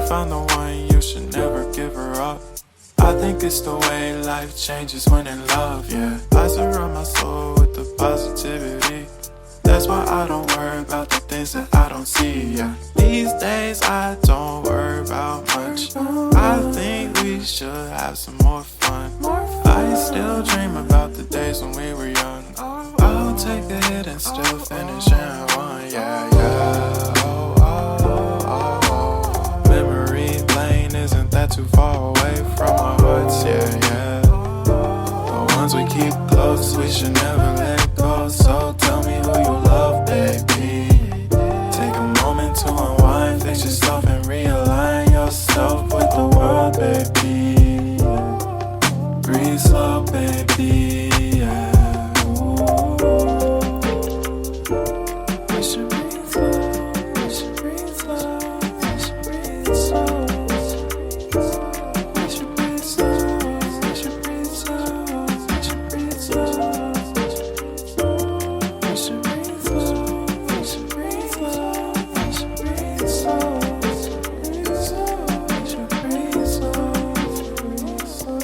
found the one, you should never give her up. I think it's the way life changes when in love, yeah. I surround my soul with the positivity. That's why I don't worry about the things that I don't see, yeah. These days I don't worry about much. I think we should have some more fun. I still dream about the days when we were young. I'll take a hit and still finish in one, yeah, yeah. Oh, oh, oh, oh. Memory lane isn't that too far away from our hearts, yeah, yeah. The ones we keep close, we should never let go. So tell me who you love, baby. Take a moment to unwind, fix yourself and realign yourself with the world, baby. Breathe slow, baby, yeah. We should breathe slow, we should breathe slow, we should breathe slow. We should breathe slow, we should breathe slow, we should breathe slow. We should breathe slow, we should breathe slow, we should breathe slow. We should breathe slow, breathe slow.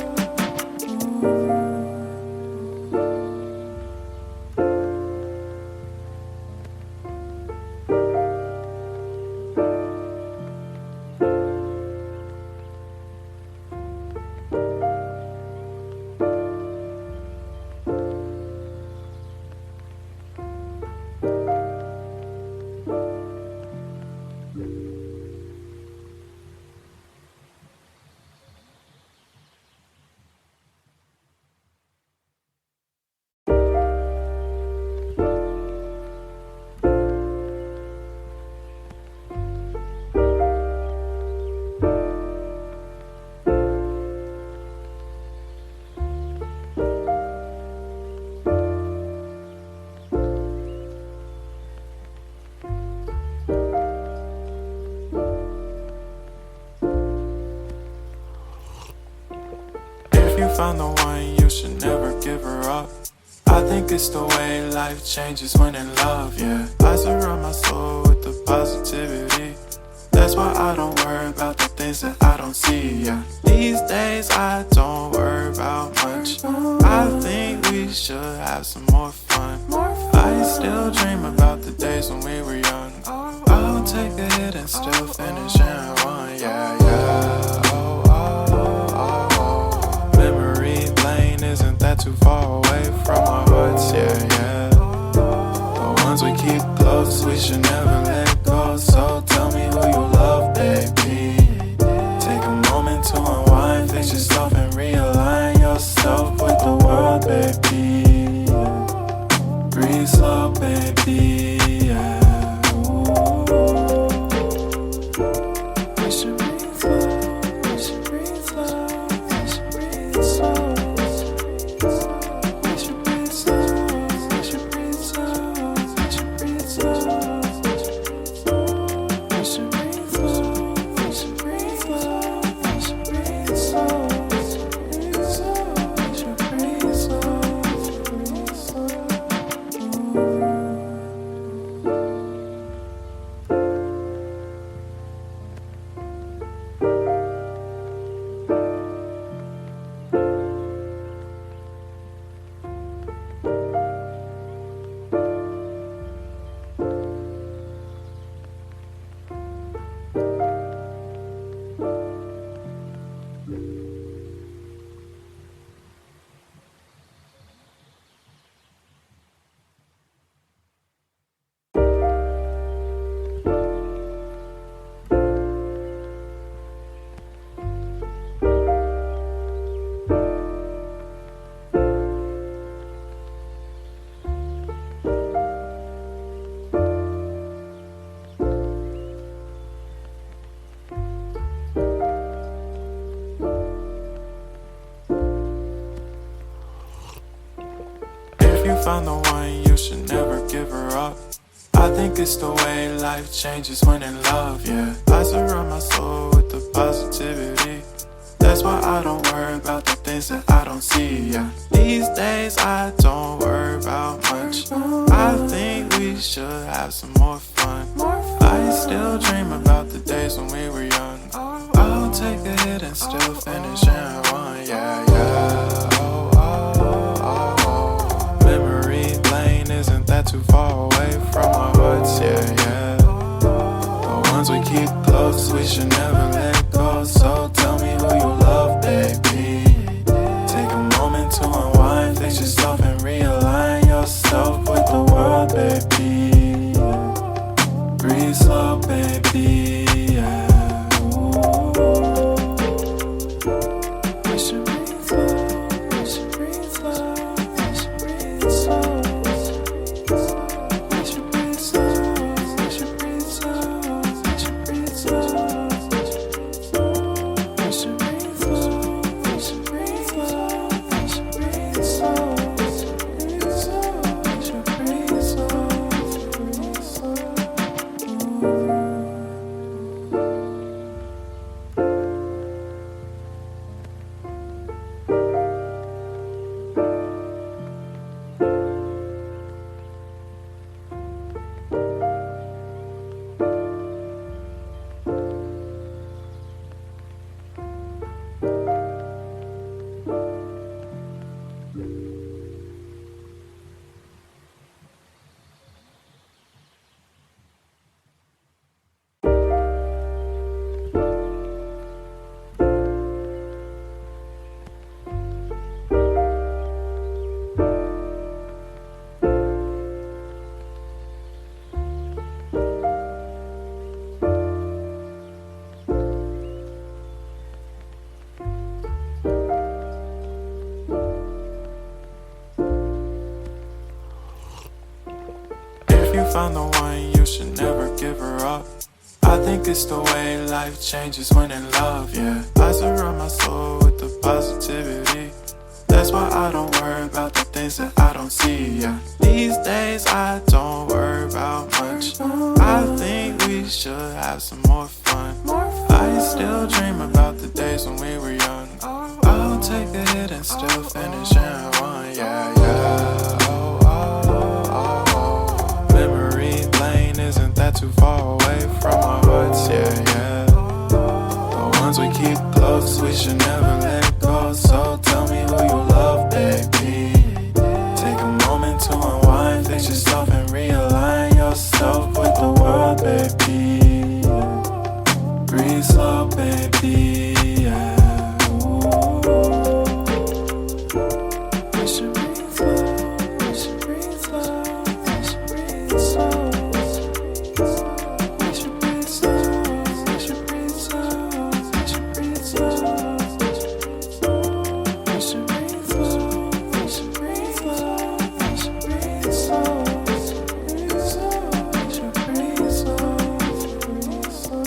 Found the one, you should never give her up. I think it's the way life changes when in love, yeah. I surround my soul with the positivity. That's why I don't worry about the things that I don't see, yeah. These days I don't worry about much. I think we should have some more fun. I still dream about the days when we were young. I'll take a hit and still finish in one, yeah, yeah. Oh, oh, oh, oh. Memory lane isn't that too far away from our hearts, yeah, yeah. The ones we keep close, we should never let go. So tell me who you love, baby. Take a moment to unwind, fix yourself and realign yourself with the world, baby. Breathe slow, baby, yeah. We should breathe slow, we should breathe slow, we should breathe slow. We should breathe slow, we should breathe slow, we should breathe slow. We should breathe slow, we should breathe slow, we should breathe slow. We should breathe slow, breathe slow. Found the one, you should never give her up. I think it's the way life changes when in love, yeah. I surround my soul with the positivity. That's why I don't worry about the things that I don't see, yeah. These days I don't worry about much. I think we should have some more fun. I still dream about the days when we were young. I'll take a hit and still finish in one. Yeah, yeah. Oh, oh, oh, oh. Memory lane, isn't that too far away from our hearts? Yeah, yeah. The ones we keep close, we should never let go. So tell me who you love, baby. Take a moment to unwind, fix yourself and realign yourself with the world, baby. Breathe slow, baby, yeah. We should breathe slow, we should breathe slow, we should breathe slow. We should breathe slow, we should breathe slow, we should breathe slow. We should breathe slow, we should breathe slow, we should breathe slow. We should breathe slow, breathe slow. Found the one, you should never give her up. I think it's the way life changes when in love, yeah. I surround my soul with the positivity. That's why I don't worry about the things that I don't see, yeah. These days I don't worry about much. I think we should have some more fun. I still dream about the days when we were young. I'll take a hit and still finish in one, yeah, yeah. Oh, oh, oh, oh. Memory lane, isn't that too far away from our hearts? Yeah, yeah. The ones we keep close, we should never let go. So tell me who you love, baby. Take a moment to unwind, fix yourself and realign yourself with the world, baby. Breathe slow, baby, yeah. We should breathe slow, we should breathe slow, we should breathe slow. We should breathe slow, we should breathe slow, we should breathe slow. We should breathe slow, we should breathe slow, we should breathe slow. We should breathe slow, breathe slow.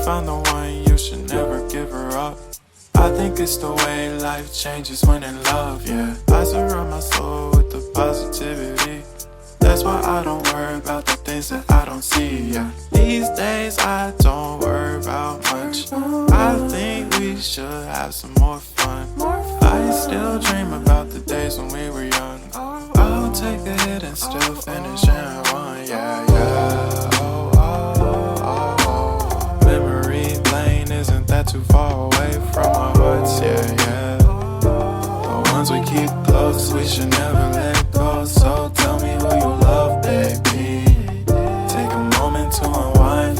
Found the one, you should never give her up. I think it's the way life changes when in love, yeah. I surround my soul with the positivity. That's why I don't worry about the things that I don't see, yeah. These days I don't worry about much. I think we should have some more fun. I still dream about the days when we were young. I'll take a hit and still finish in one, yeah, yeah. Oh, oh, oh, oh. Memory lane, isn't that too far away from our hearts? Yeah, yeah. The ones we keep close, we should never let go. So tell me who you love, baby. Take a moment to unwind,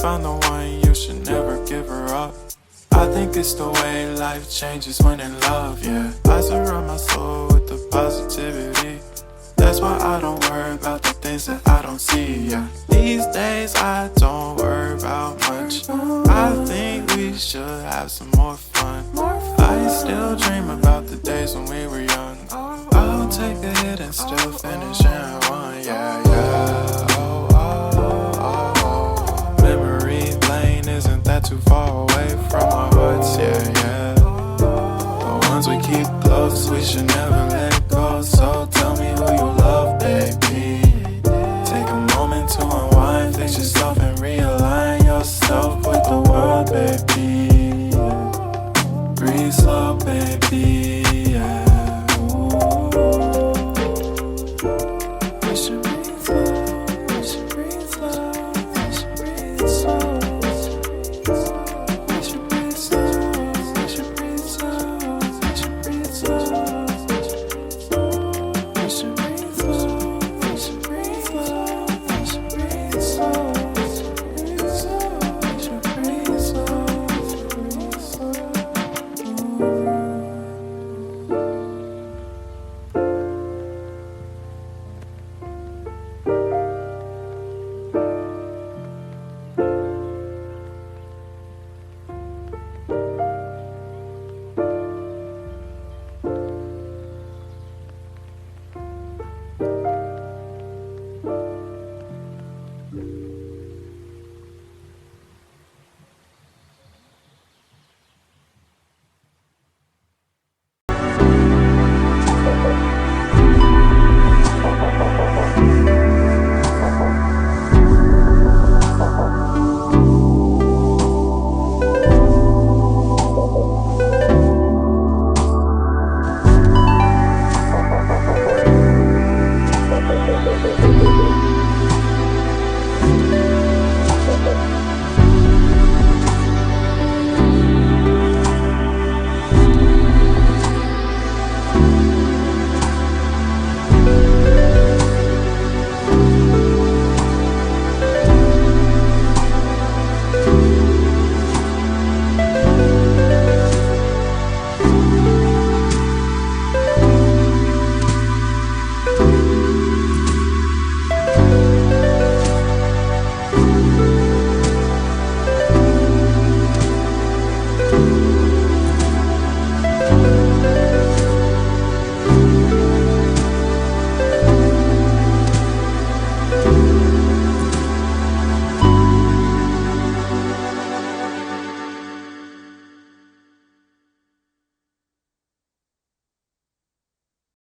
found the one, you should never give her up. I think it's the way life changes when in love, yeah. I surround my soul with the positivity. That's why I don't worry about the things that I don't see, yeah. These days I don't worry about much. I think we should have some more fun. I still dream about the days when we were young. I'll take a hit and still finish in one, yeah, yeah. Oh, oh, oh, oh. Memory lane isn't that too far away from our hearts, yeah, yeah. The ones we keep close, we should never let go, so